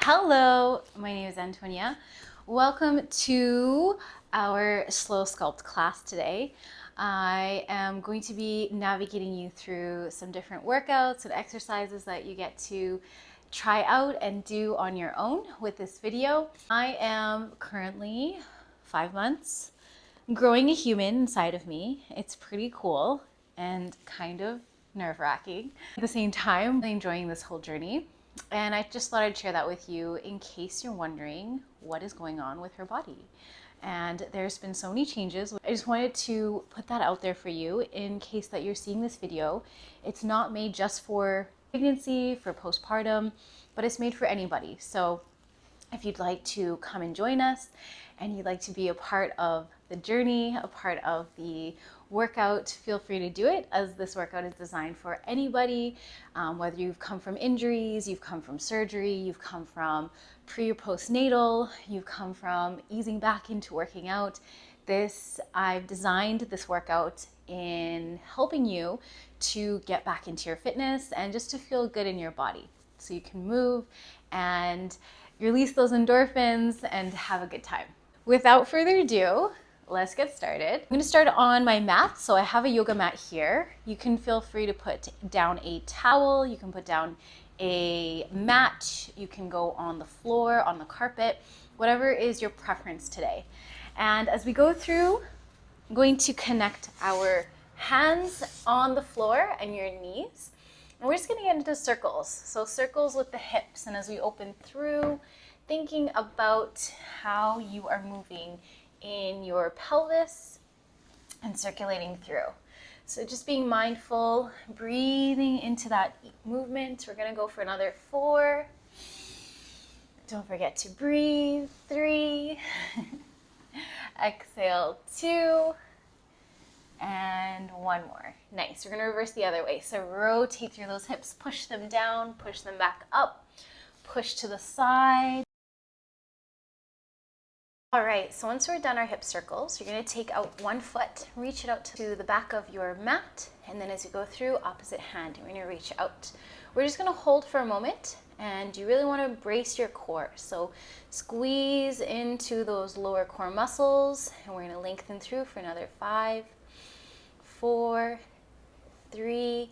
Hello, my name is Antonia. Welcome to our slow sculpt class today. I am going to be navigating you through some different workouts and exercises that you get to try out and do on your own with this video. I am currently 5 months growing a human inside of me. It's pretty cool and kind of nerve-wracking. At the same time, I'm enjoying this whole journey. And I just thought I'd share that with you in case you're wondering what is going on with her body. And there's been so many changes. I just wanted to put that out there for you in case that you're seeing this video. It's not made just for pregnancy, for postpartum, but it's made for anybody. So if you'd like to come and join us and you'd like to be a part of the journey, a part of the workout, feel free to do it, as this workout is designed for anybody, whether you've come from injuries, you've come from surgery, you've come from pre or postnatal, you've come from easing back into working out. I've designed this workout in helping you to get back into your fitness and just to feel good in your body so you can move and release those endorphins and have a good time. Without further ado, let's get started. I'm going to start on my mat. So I have a yoga mat here. You can feel free to put down a towel. You can put down a mat. You can go on the floor, on the carpet, whatever is your preference today. And as we go through, I'm going to connect our hands on the floor and your knees. And we're just going to get into circles. So circles with the hips. And as we open through, thinking about how you are moving in your pelvis and circulating through. So just being mindful, breathing into that movement. We're gonna go for another 4. Don't forget to breathe. 3. Exhale, 2. And 1 more. Nice. We're gonna reverse the other way. So rotate through those hips, push them down, push them back up, push to the side. All right, so once we're done our hip circles, you're gonna take out 1 foot, reach it out to the back of your mat, and then as you go through, opposite hand, you're gonna reach out. We're just gonna hold for a moment, and you really wanna brace your core. So squeeze into those lower core muscles, and we're gonna lengthen through for another 5, 4, 3,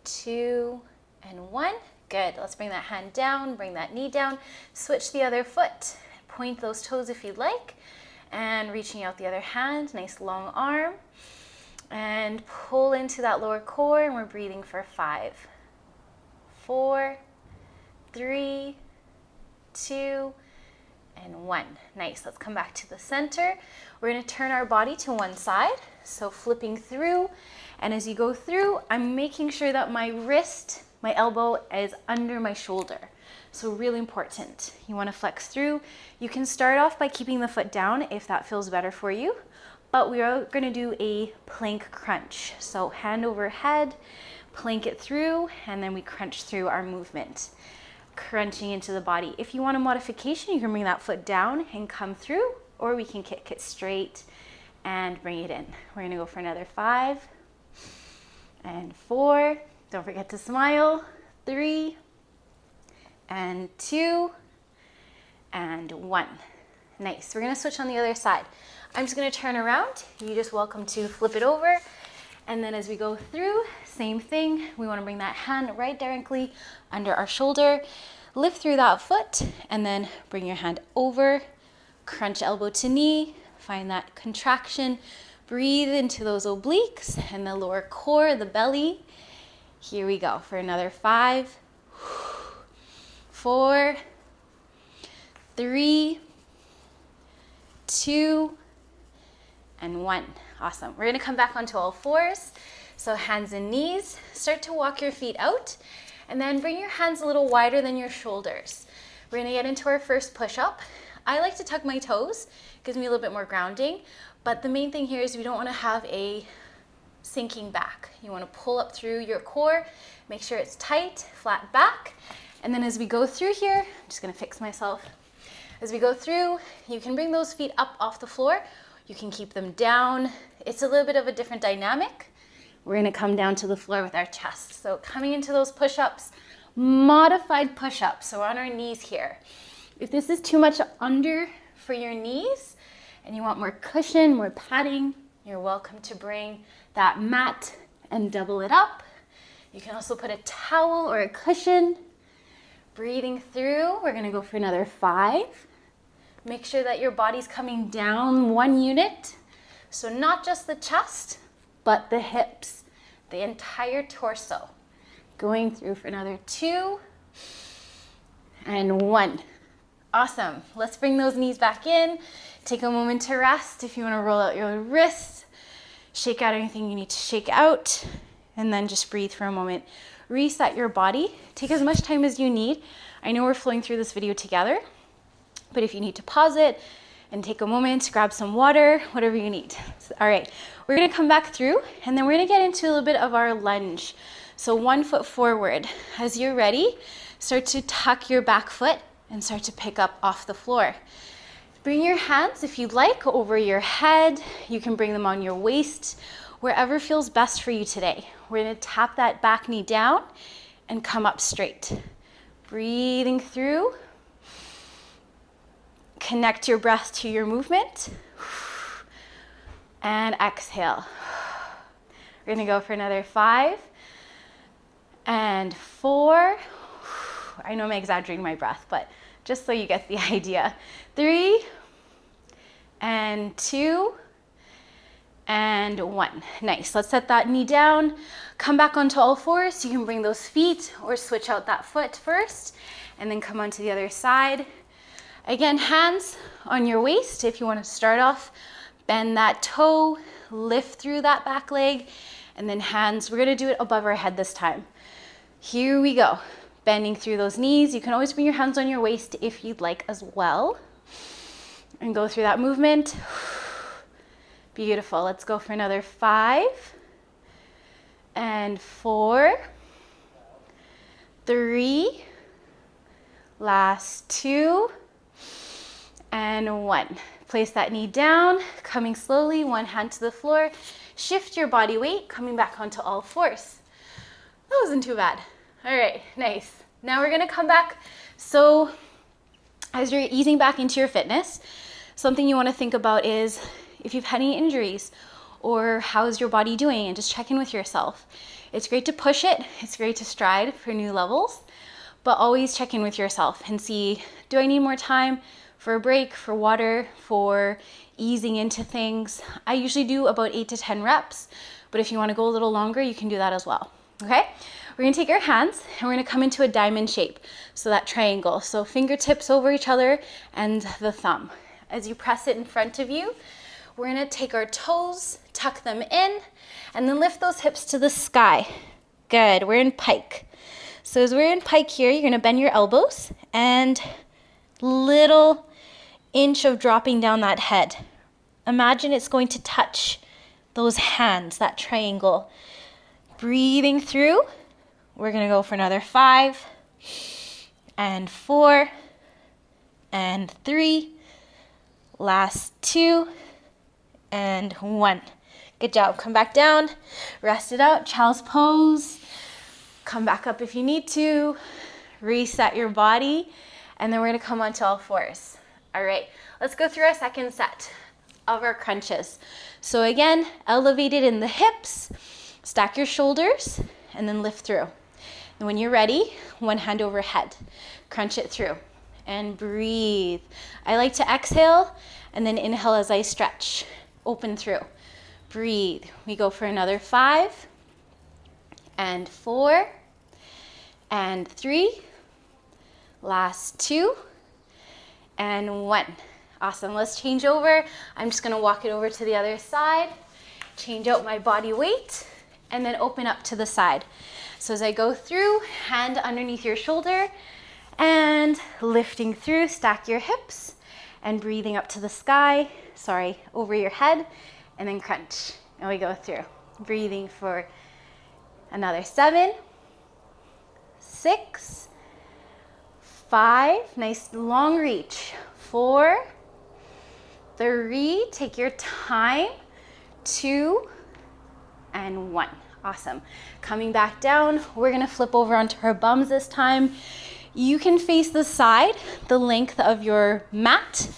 2, and 1. Good, let's bring that hand down, bring that knee down, switch the other foot. Point those toes if you'd like, and reaching out the other hand, nice long arm, and pull into that lower core, and we're breathing for 5, 4, 3, 2, and 1. Nice, let's come back to the center. We're gonna turn our body to one side, so flipping through, and as you go through, I'm making sure that my wrist, my elbow is under my shoulder. So really important. You want to flex through. You can start off by keeping the foot down if that feels better for you, but we are going to do a plank crunch. So hand over head, plank it through, and then we crunch through our movement, crunching into the body. If you want a modification, you can bring that foot down and come through, or we can kick it straight and bring it in. We're going to go for another 5 and 4. Don't forget to smile. 3 and 2 and 1. Nice. We're gonna switch on the other side. I'm just gonna turn around. You just welcome to flip it over. And then as we go through, same thing. We wanna bring that hand right directly under our shoulder, lift through that foot, and then bring your hand over, crunch elbow to knee, find that contraction, breathe into those obliques and the lower core, the belly. Here we go for another 5, 4, 3, 2, and 1. Awesome. We're gonna come back onto all 4s. So hands and knees, start to walk your feet out, and then bring your hands a little wider than your shoulders. We're gonna get into our first push-up. I like to tuck my toes, gives me a little bit more grounding, but the main thing here is we don't wanna have a sinking back. You wanna pull up through your core, make sure it's tight, flat back. And then as we go through here, I'm just gonna fix myself. As we go through, you can bring those feet up off the floor. You can keep them down. It's a little bit of a different dynamic. We're gonna come down to the floor with our chest. So coming into those push-ups, modified push-up. So we're on our knees here. If this is too much under for your knees and you want more cushion, more padding, you're welcome to bring that mat and double it up. You can also put a towel or a cushion. Breathing through, we're gonna go for another 5. Make sure that your body's coming down 1 unit. So not just the chest, but the hips, the entire torso. Going through for another 2 and 1. Awesome. Let's bring those knees back in. Take a moment to rest. If you want to roll out your wrists, shake out anything you need to shake out, and then just breathe for a moment. Reset your body. Take as much time as you need. I know we're flowing through this video together, but if you need to pause it and take a moment, grab some water, whatever you need. All right, we're gonna come back through, and then we're gonna get into a little bit of our lunge. So 1 foot forward. As you're ready, start to tuck your back foot and start to pick up off the floor. Bring your hands, if you'd like, over your head. You can bring them on your waist, wherever feels best for you today. We're gonna tap that back knee down and come up straight. Breathing through. Connect your breath to your movement. And exhale. We're gonna go for another 5 and 4. I know I'm exaggerating my breath, but just so you get the idea. 3 and 2 and 1. Nice. Let's set that knee down. Come back onto all fours. So you can bring those feet or switch out that foot first and then come onto the other side. Again, hands on your waist. If you want to start off, bend that toe, lift through that back leg, and then hands. We're going to do it above our head this time. Here we go. Bending through those knees. You can always bring your hands on your waist if you'd like as well. And go through that movement. Beautiful. Let's go for another 5 and 4, 3, last 2 and 1. Place that knee down, coming slowly, one hand to the floor. Shift your body weight, coming back onto all fours. That wasn't too bad. All right, nice. Now we're gonna come back. So as you're easing back into your fitness, something you wanna think about is if you've had any injuries or how's your body doing, and just check in with yourself. It's great to push it. It's great to stride for new levels, but always check in with yourself and see, do I need more time for a break, for water, for easing into things? I usually do about 8 to 10 reps, but if you wanna go a little longer, you can do that as well, okay? We're gonna take our hands and we're gonna come into a diamond shape. So that triangle. So fingertips over each other and the thumb. As you press it in front of you, we're gonna take our toes, tuck them in, and then lift those hips to the sky. Good, we're in pike. So as we're in pike here, you're gonna bend your elbows and little inch of dropping down that head. Imagine it's going to touch those hands, that triangle. Breathing through. We're gonna go for another 5 and 4 and 3, last 2 and 1. Good job. Come back down, rest it out, child's pose. Come back up if you need to. Reset your body, and then we're gonna come onto all fours. All right, let's go through our second set of our crunches. So again, elevated in the hips, stack your shoulders, and then lift through. And when you're ready, one hand overhead, crunch it through and breathe. I like to exhale and then inhale as I stretch, open through, breathe. We go for another 5 and 4 and 3, last 2 and 1. Awesome, let's change over. I'm just gonna walk it over to the other side, change out my body weight, and then open up to the side. So as I go through, hand underneath your shoulder and lifting through, stack your hips and breathing up to the sky, over your head, and then crunch. And we go through, breathing for another 7, 6, 5, nice long reach, 4, 3, take your time, 2, and 1. Awesome. Coming back down, we're gonna flip over onto our bums this time. You can face the side, the length of your mat.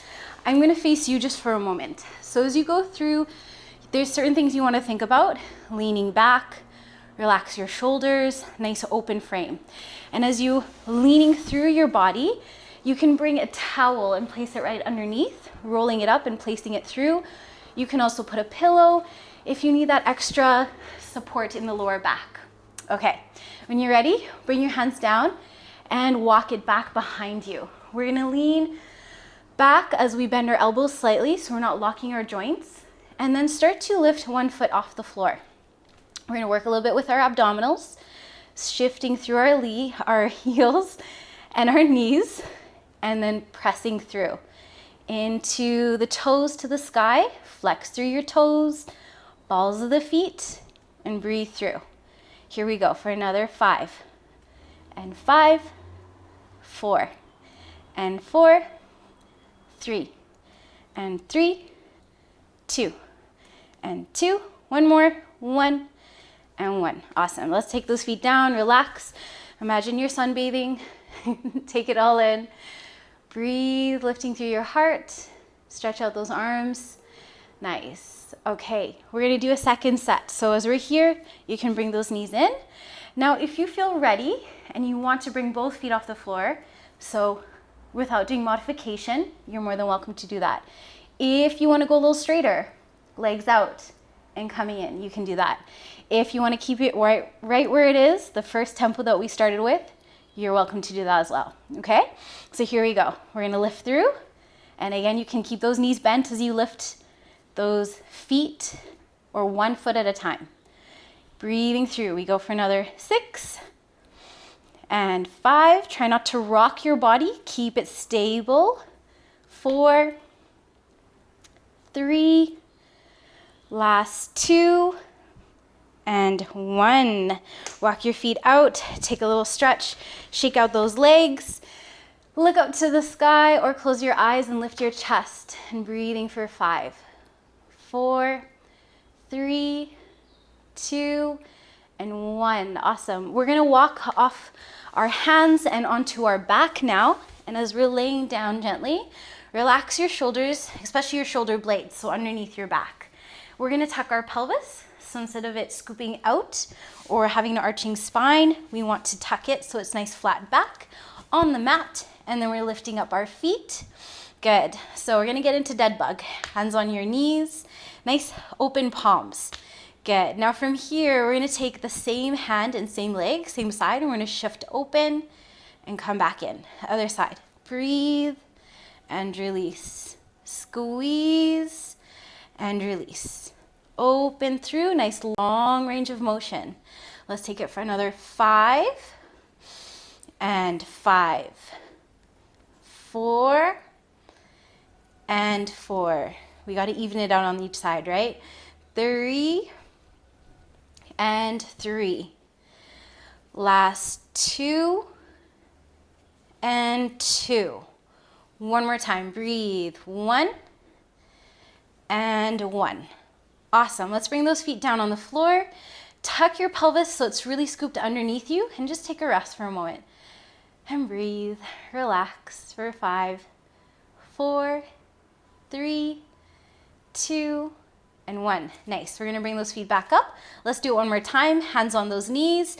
I'm gonna face you just for a moment. So as you go through, there's certain things you wanna think about. Leaning back, relax your shoulders, nice open frame. And as you leaning through your body, you can bring a towel and place it right underneath, rolling it up and placing it through. You can also put a pillow if you need that extra support in the lower back. Okay, when you're ready, bring your hands down and walk it back behind you. We're gonna lean back as we bend our elbows slightly so we're not locking our joints, and then start to lift one foot off the floor. We're gonna work a little bit with our abdominals, shifting through our heels and our knees, and then pressing through into the toes to the sky. Flex through your toes, balls of the feet, and breathe through. Here we go for another 5, and 5, 4, and 4, 3, and 3, 2, and 2. One more, 1, and 1. Awesome. Let's take those feet down, relax. Imagine you're sunbathing. Take it all in. Breathe, lifting through your heart. Stretch out those arms. Nice. Okay, we're gonna do a second set. So as we're here, you can bring those knees in. Now, if you feel ready and you want to bring both feet off the floor, so without doing modification, you're more than welcome to do that. If you wanna go a little straighter, legs out and coming in, you can do that. If you wanna keep it right where it is, the first tempo that we started with, you're welcome to do that as well, okay? So here we go. We're gonna lift through, and again, you can keep those knees bent as you lift those feet, or 1 foot at a time. Breathing through, we go for another 6 and 5. Try not to rock your body, keep it stable. 4, 3, last 2, and 1. Walk your feet out, take a little stretch, shake out those legs, look up to the sky or close your eyes and lift your chest, and breathing for 5, 4, 3, 2, and 1. Awesome. We're gonna walk off our hands and onto our back now. And as we're laying down gently, relax your shoulders, especially your shoulder blades, so underneath your back. We're gonna tuck our pelvis. So instead of it scooping out or having an arching spine, we want to tuck it so it's nice flat back on the mat. And then we're lifting up our feet. Good. So we're gonna get into dead bug. Hands on your knees, nice open palms. Good. Now from here, we're gonna take the same hand and same leg, same side, and we're gonna shift open and come back in. Other side. Breathe and release. Squeeze and release. Open through, nice long range of motion. Let's take it for another 5 and 5, 4 and 4. We got to even it out on each side, right? 3 and 3. Last 2 and 2. One more time. Breathe. 1 and 1. Awesome. Let's bring those feet down on the floor. Tuck your pelvis so it's really scooped underneath you, and just take a rest for a moment. And breathe. Relax for 5, 4, 3, 2, and 1. Nice. We're going to bring those feet back up. Let's do it one more time. Hands on those knees.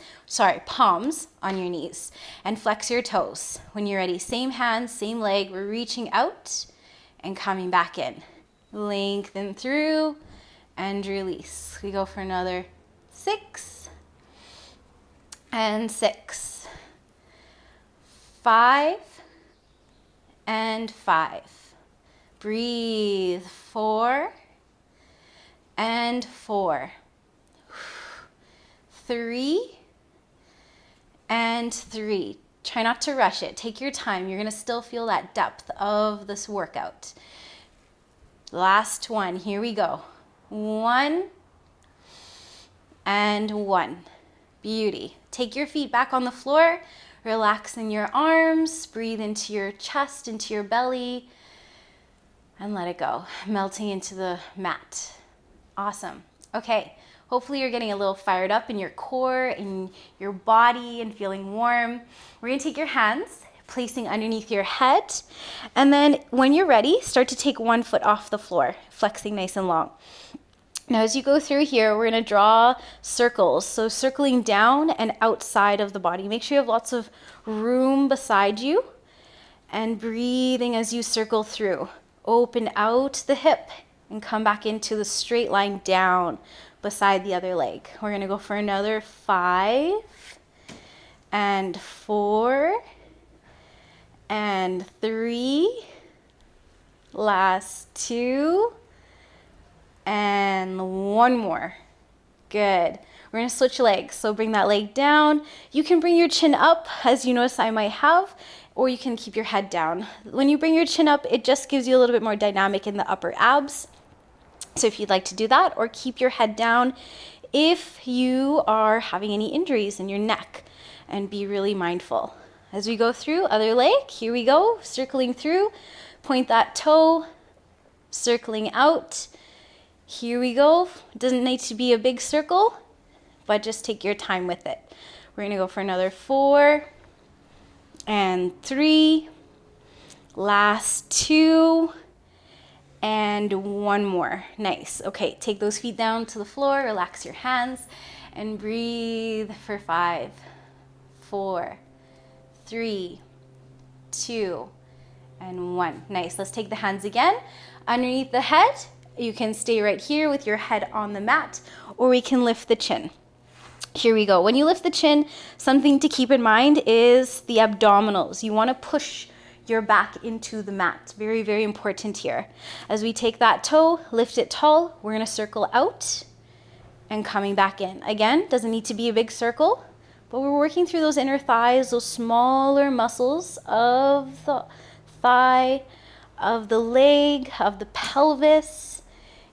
Palms on your knees. And flex your toes. When you're ready, same hand, same leg. We're reaching out and coming back in. Lengthen through and release. We go for another 6 and 6, 5 and 5. Breathe. 4 and 4, 3 and 3. Try not to rush it. Take your time. You're going to still feel that depth of this workout. Last one. Here we go. 1 and 1. Beauty. Take your feet back on the floor. Relax in your arms. Breathe into your chest, into your belly, and let it go, melting into the mat. Awesome. Okay, Hopefully you're getting a little fired up in your core, in your body, and feeling warm. We're gonna take your hands, placing underneath your head, and then when you're ready, start to take one foot off the floor, flexing nice and long. Now as you go through here, we're gonna draw circles. So circling down and outside of the body. Make sure you have lots of room beside you, and breathing as you circle through. Open out the hip and come back into the straight line down beside the other leg. We're gonna go for another 5 and 4 and 3, last 2, and 1 more. Good. We're gonna switch legs. So bring that leg down. You can bring your chin up, as you notice I might have, or you can keep your head down. When you bring your chin up, it just gives you a little bit more dynamic in the upper abs. So if you'd like to do that, or keep your head down if you are having any injuries in your neck, and be really mindful. As we go through, other leg, here we go, circling through, point that toe, circling out. Here we go. Doesn't need to be a big circle, but just take your time with it. We're gonna go for another 4 and 3, last 2, and 1 more. Nice. Okay, take those feet down to the floor, relax your hands, and breathe for 5, 4, 3, 2, and 1. Nice. Let's take the hands again underneath the head. You can stay right here with your head on the mat, or we can lift the chin. Here we go. When you lift the chin, something to keep in mind is the abdominals. You want to push your back into the mat. Very, very important here. As we take that toe, lift it tall, we're going to circle out and coming back in. Again, doesn't need to be a big circle, but we're working through those inner thighs, those smaller muscles of the thigh, of the leg, of the pelvis.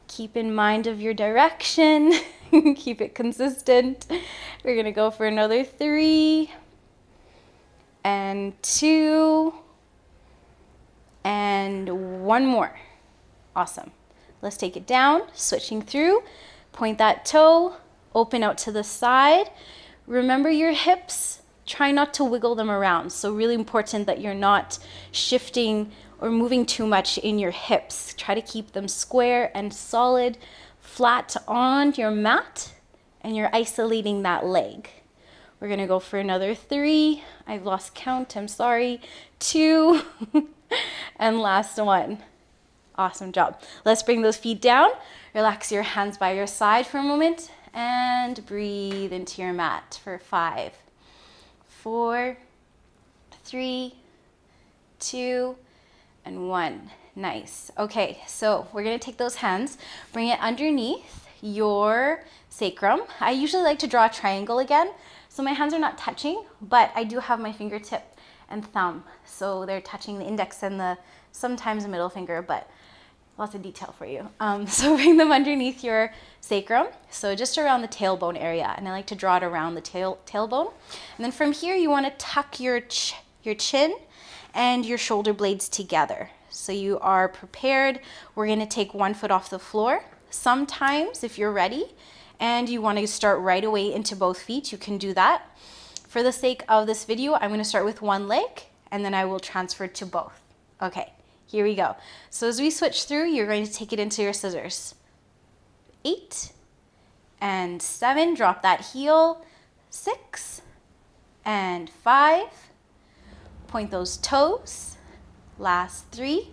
Keep in mind of your direction. Keep it consistent. We're going to go for another 3 and 2 and 1 more. Awesome. Let's take it down, switching through. Point that toe, open out to the side. Remember your hips. Try not to wiggle them around. So really important that you're not shifting or moving too much in your hips. Try to keep them square and solid, flat on your mat, and you're isolating that leg. We're gonna go for another 3. I've lost count, I'm sorry. 2, and last 1. Awesome job. Let's bring those feet down. Relax your hands by your side for a moment, and breathe into your mat for 5, 4, 3, 2, and 1. Nice. Okay, so we're gonna take those hands, bring it underneath your sacrum. I usually like to draw a triangle again, so my hands are not touching, but I do have my fingertip and thumb, so they're touching the index and the sometimes the middle finger, but lots of detail for you. So bring them underneath your sacrum, so just around the tailbone area, and I like to draw it around the tailbone. And then from here, you want to tuck your chin and your shoulder blades together. So you are prepared. We're going to take 1 foot off the floor. Sometimes, if you're ready and you want to start right away into both feet, you can do that. For the sake of this video, I'm going to start with 1 leg, and then I will transfer to both. Okay, here we go. So as we switch through, you're going to take it into your scissors. 8 and 7, drop that heel. 6 and 5, point those toes. Last 3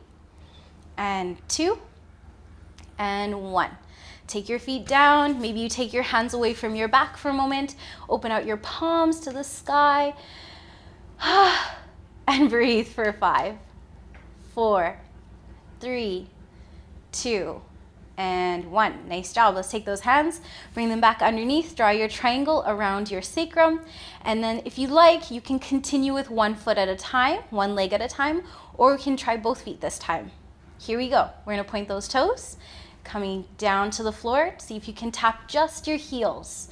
and 2 and 1. Take your feet down. Maybe you take your hands away from your back for a moment. Open out your palms to the sky. And breathe for 5, 4, 3, 2, and 1. Nice job. Let's take those hands, bring them back underneath, draw your triangle around your sacrum, and then if you like, you can continue with 1 foot at a time, 1 leg at a time, or we can try both feet this time. Here we go. We're going to point those toes, coming down to the floor. See if you can tap just your heels.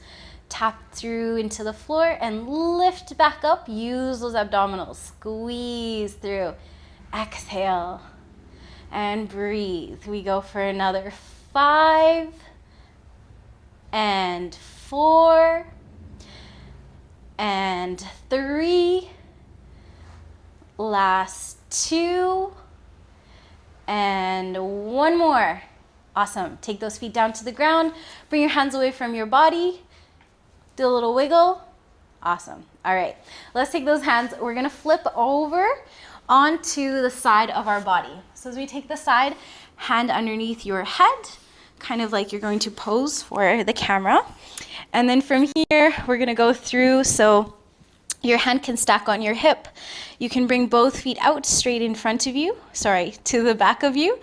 Tap through into the floor and lift back up. Use those abdominals. Squeeze through. Exhale and breathe. We go for another 5 and 4, and 3, last 2, and 1 more. Awesome. Take those feet down to the ground. Bring your hands away from your body. Do a little wiggle. Awesome. All right. Let's take those hands. We're going to flip over onto the side of our body. So as we take the side, hand underneath your head, kind of like you're going to pose for the camera. And then from here, we're going to go through. So your hand can stack on your hip. You can bring both feet out straight in front of you, to the back of you,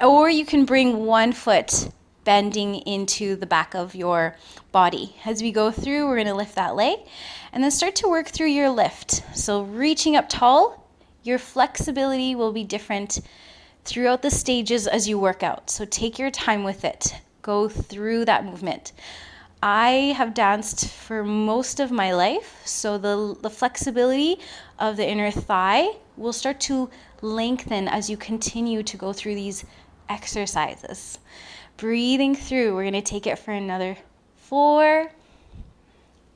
or you can bring one foot bending into the back of your body. As we go through, we're going to lift that leg and then start to work through your lift. So reaching up tall, your flexibility will be different throughout the stages as you work out. So take your time with it. Go through that movement. I have danced for most of my life, so the flexibility of the inner thigh will start to lengthen as you continue to go through these exercises. Breathing through, we're going to take it for another 4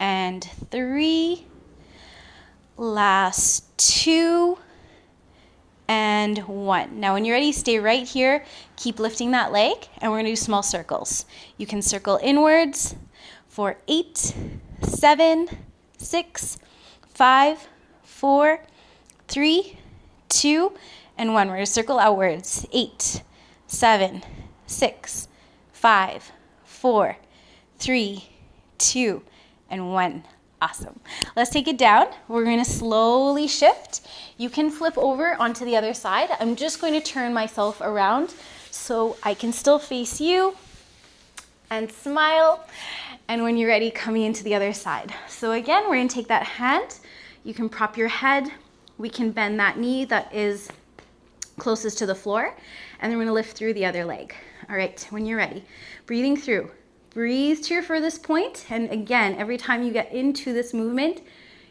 and 3, last 2, and 1. Now when you're ready, stay right here, keep lifting that leg, and we're going to do small circles. You can circle inwards for 8, 7, 6, 5, 4, 3, 2, and 1. We're going to circle outwards. 8, 7, 6, 5, 4, 3, 2, and 1. Awesome. Let's take it down. We're going to slowly shift. You can flip over onto the other side. I'm just going to turn myself around so I can still face you and smile. And when you're ready, coming into the other side. So again, we're going to take that hand. You can prop your head. We can bend that knee that is closest to the floor. And then we're going to lift through the other leg. All right, when you're ready, breathing through. Breathe to your furthest point. And again, every time you get into this movement,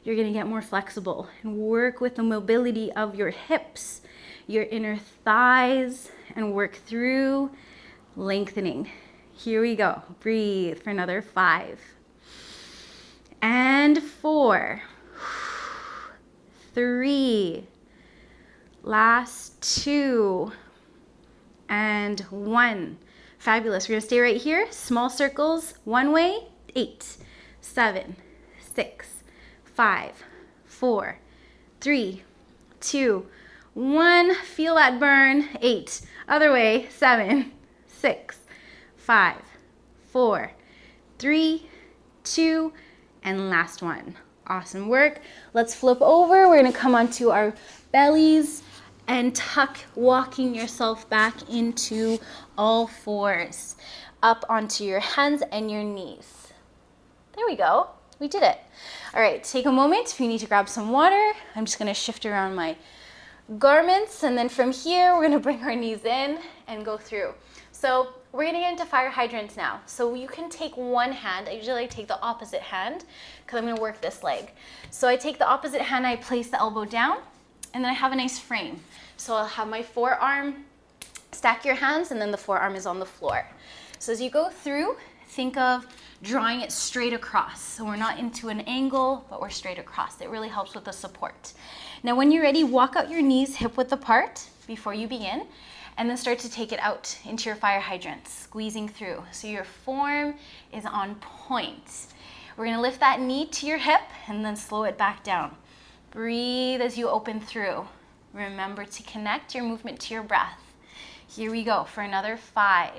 you're going to get more flexible and work with the mobility of your hips, your inner thighs, and work through lengthening. Here we go. Breathe for another 5 and 4, 3, last 2, and 1. Fabulous. We're going to stay right here. Small circles, one way. 8, 7, 6, 5, 4, 3, 2, 1. Feel that burn. 8. Other way. 7, 6, 5, 4, 3, 2, and last one. Awesome work. Let's flip over. We're going to come onto our bellies and tuck, walking yourself back into all fours, up onto your hands and your knees. There we go. We did it. All right, take a moment. If you need to grab some water, I'm just going to shift around my garments, and then from here, we're going to bring our knees in and go through. So we're going to get into fire hydrants now. So you can take one hand. I usually take the opposite hand because I'm going to work this leg. So I take the opposite hand, I place the elbow down, and then I have a nice frame. So I'll have my forearm, stack your hands, and then the forearm is on the floor. So as you go through, think of drawing it straight across. So we're not into an angle, but we're straight across. It really helps with the support. Now when you're ready, walk out your knees hip width apart before you begin, and then start to take it out into your fire hydrants, squeezing through. So your form is on point. We're gonna lift that knee to your hip and then slow it back down. Breathe as you open through. Remember to connect your movement to your breath. Here we go for another 5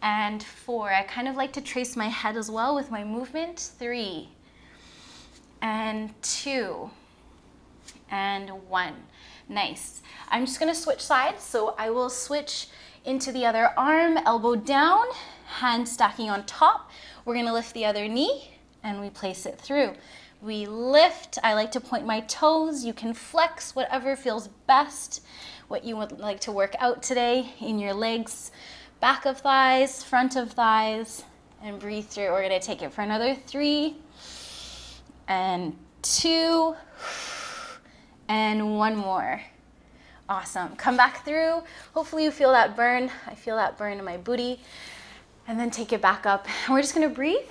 and 4. I kind of like to trace my head as well with my movement. 3 and 2 and 1. Nice. I'm just gonna switch sides, so I will switch into the other arm, elbow down, hand stacking on top. We're gonna lift the other knee and we place it through. We lift. I like to point my toes. You can flex whatever feels best, what you would like to work out today in your legs, back of thighs, front of thighs, and breathe through. We're gonna take it for another 3 and 2 and 1 more. Awesome. Come back through. Hopefully you feel that burn. I feel that burn in my booty. And then take it back up. And we're just gonna breathe,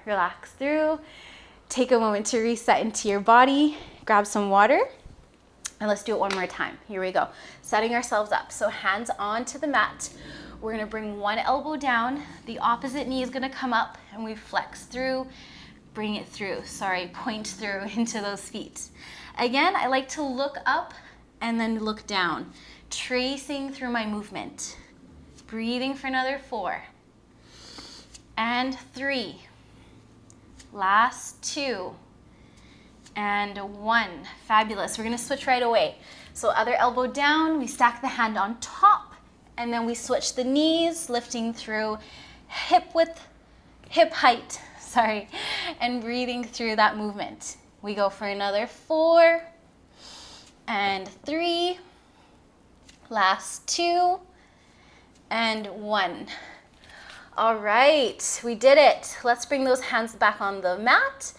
relax through, take a moment to reset into your body, grab some water, and let's do it one more time. Here we go. Setting ourselves up. So hands onto the mat. We're gonna bring one elbow down, the opposite knee is gonna come up, and we flex through, bring it through, point through into those feet. Again, I like to look up and then look down, tracing through my movement. Breathing for another 4 and 3. Last 2 and 1. Fabulous. We're gonna switch right away. So other elbow down, we stack the hand on top, and then we switch the knees, lifting through hip height, and breathing through that movement. We go for another 4 and 3. Last 2 and 1. All right, we did it. Let's bring those hands back on the mat.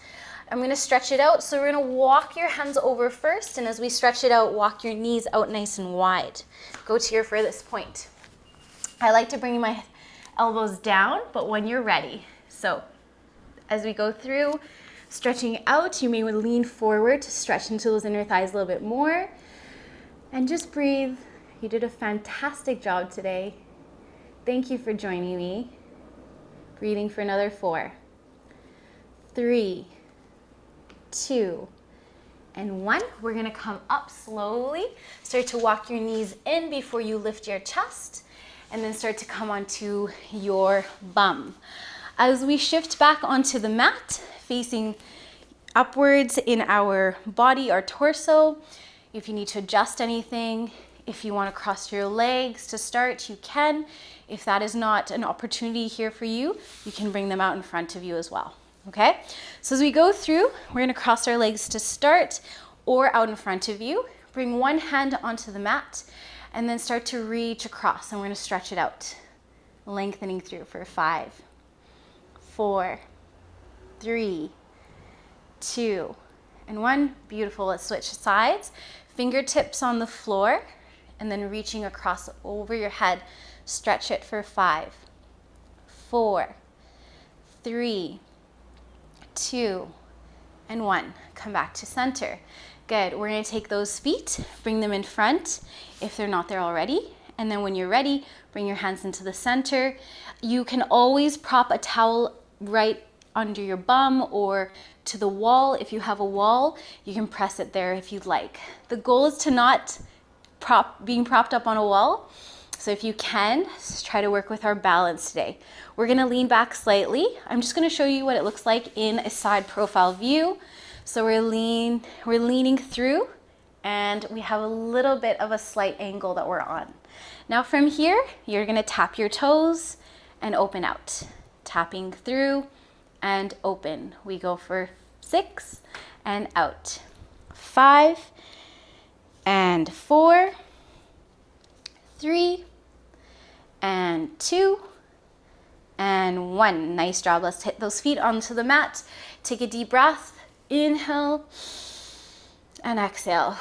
I'm gonna stretch it out. So we're gonna walk your hands over first, and as we stretch it out, walk your knees out nice and wide. Go to your furthest point. I like to bring my elbows down, but when you're ready. So as we go through, stretching out, you may lean forward to stretch into those inner thighs a little bit more, and just breathe. You did a fantastic job today. Thank you for joining me. Breathing for another 4, 3, 2, and 1. We're gonna come up slowly. Start to walk your knees in before you lift your chest, and then start to come onto your bum. As we shift back onto the mat, facing upwards in our body, our torso, if you need to adjust anything, if you want to cross your legs to start, you can. If that is not an opportunity here for you, you can bring them out in front of you as well, okay? So as we go through, we're gonna cross our legs to start or out in front of you. Bring one hand onto the mat and then start to reach across, and we're gonna stretch it out, lengthening through for 5, 4, 3, 2, and 1. Beautiful. Let's switch sides. Fingertips on the floor, and then reaching across over your head. Stretch it for 5, 4, 3, 2, and 1. Come back to center. Good. We're going to take those feet, bring them in front if they're not there already. And then when you're ready, bring your hands into the center. You can always prop a towel right under your bum or to the wall. If you have a wall, you can press it there if you'd like. The goal is to not being propped up on a wall. So if you can, just try to work with our balance today. We're gonna lean back slightly. I'm just gonna show you what it looks like in a side profile view. So we're leaning through, and we have a little bit of a slight angle that we're on. Now from here, you're gonna tap your toes and open out. Tapping through and open. We go for 6 and out. 5 and 4, 3 and 2 and 1. Nice job. Let's hit those feet onto the mat. Take a deep breath. Inhale and exhale.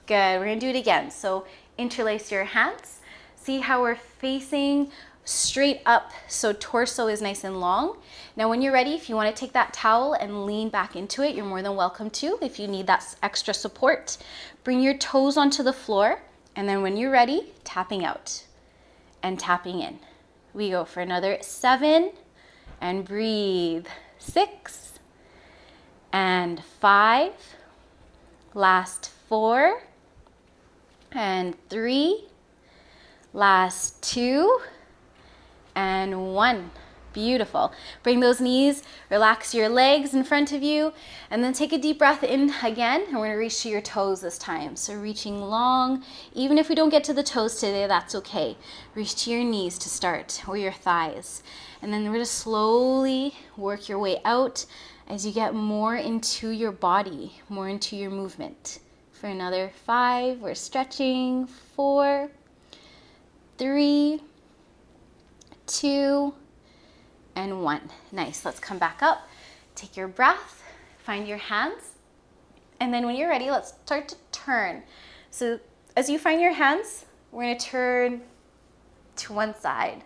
Good. We're gonna do it again. So interlace your hands. See how we're facing straight up, so torso is nice and long. Now when you're ready, if you want to take that towel and lean back into it, you're more than welcome to. If you need that extra support, bring your toes onto the floor, and then when you're ready, tapping out and tapping in. We go for another 7 and breathe. 6 and 5. Last 4 and 3. Last 2 and 1. Beautiful. Bring those knees, relax your legs in front of you, and then take a deep breath in again, and we're gonna reach to your toes this time. So reaching long, even if we don't get to the toes today, that's okay. Reach to your knees to start, or your thighs. And then we're gonna slowly work your way out as you get more into your body, more into your movement. For another 5, we're stretching. 4, 3, 2, and 1. Nice. Let's come back up. Take your breath, find your hands, and then when you're ready, let's start to turn. So as you find your hands, we're going to turn to one side.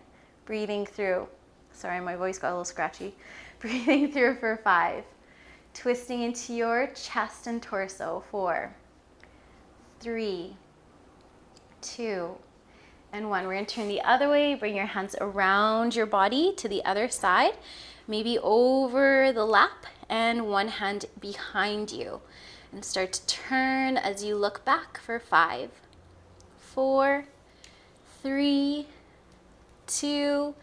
breathing through. Sorry, my voice got a little scratchy. Breathing through for 5. Twisting into your chest and torso. 4, 3, 2, and 1. We're going to turn the other way. Bring your hands around your body to the other side. Maybe over the lap and one hand behind you. And start to turn as you look back for 5, 4, 3, 2,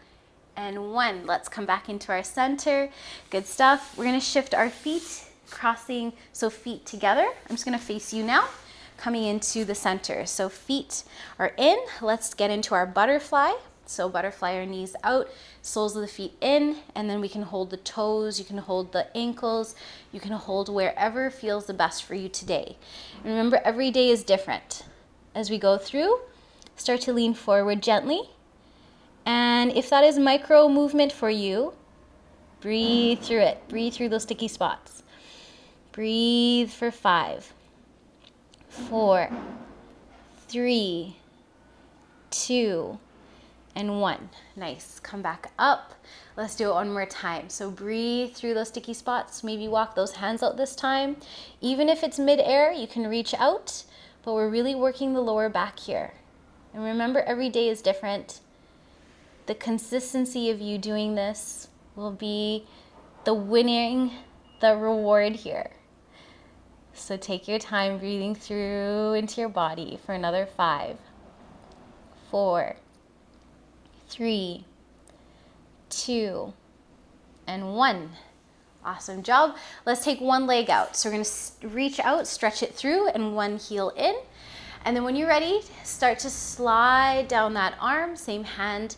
and 1. Let's come back into our center. Good stuff. We're going to shift our feet, crossing, so feet together. I'm just going to face you now, coming into the center. So feet are in. Let's get into our butterfly. So butterfly, our knees out, soles of the feet in, and then we can hold the toes, you can hold the ankles, you can hold wherever feels the best for you today. And remember, every day is different. As we go through, start to lean forward gently. And if that is micro movement for you, breathe through it. Breathe through those sticky spots. Breathe for 5, 4, 3, 2, and 1. Nice. Come back up. Let's do it one more time. So breathe through those sticky spots. Maybe walk those hands out this time. Even if it's mid-air, you can reach out, but we're really working the lower back here. And remember, every day is different. The consistency of you doing this will be the reward here. So take your time breathing through into your body for another 5, 4, 3, 2, and 1. Awesome job. Let's take one leg out. So we're going to reach out, stretch it through, and one heel in. And then when you're ready, start to slide down that arm, same hand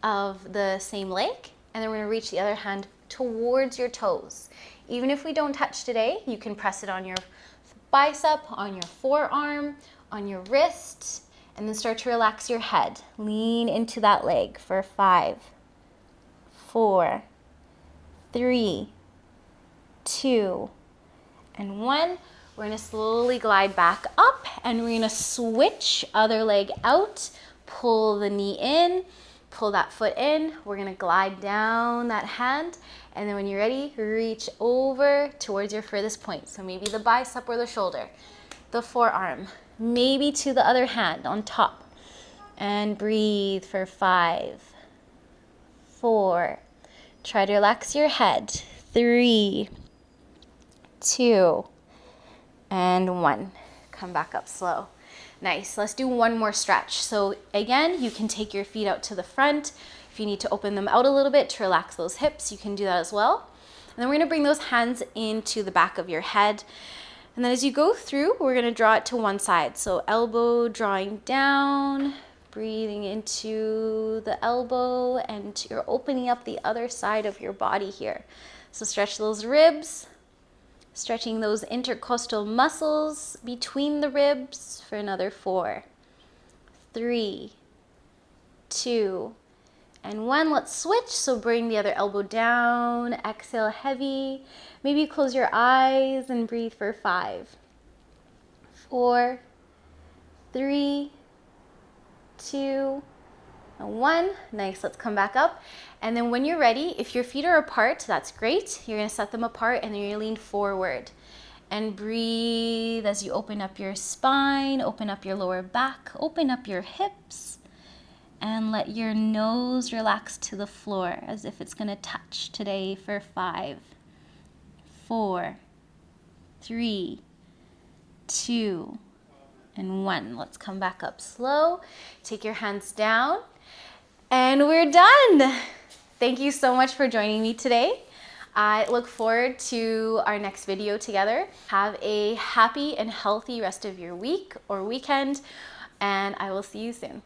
of the same leg, and then we're going to reach the other hand towards your toes. Even if we don't touch today, you can press it on your bicep, on your forearm, on your wrist, and then start to relax your head. Lean into that leg for 5, 4, 3, 2, and 1. We're going to slowly glide back up, and we're going to switch other leg out, pull the knee in, pull that foot in. We're going to glide down that hand, and then when you're ready, reach over towards your furthest point. So maybe the bicep or the shoulder, the forearm, maybe to the other hand on top. And breathe for 5, 4. Try to relax your head. 3, 2, and 1. Come back up slow. Nice. Let's do one more stretch. So again, you can take your feet out to the front. If you need to open them out a little bit to relax those hips, you can do that as well. And then we're going to bring those hands into the back of your head. And then as you go through, we're going to draw it to one side. So elbow drawing down, breathing into the elbow, and you're opening up the other side of your body here. So stretch those ribs. Stretching those intercostal muscles between the ribs for another 4, 3, 2, and 1. Let's switch. So bring the other elbow down. Exhale heavy. Maybe close your eyes and breathe for 5, 4, 3, 2, and 1. Nice. Let's come back up. And then when you're ready, if your feet are apart, that's great. You're going to set them apart, and then you're going to lean forward. And breathe as you open up your spine, open up your lower back, open up your hips, and let your nose relax to the floor as if it's going to touch today for 5, 4, 3, 2, and 1. Let's come back up slow. Take your hands down, and we're done. Thank you so much for joining me today. I look forward to our next video together. Have a happy and healthy rest of your week or weekend, and I will see you soon.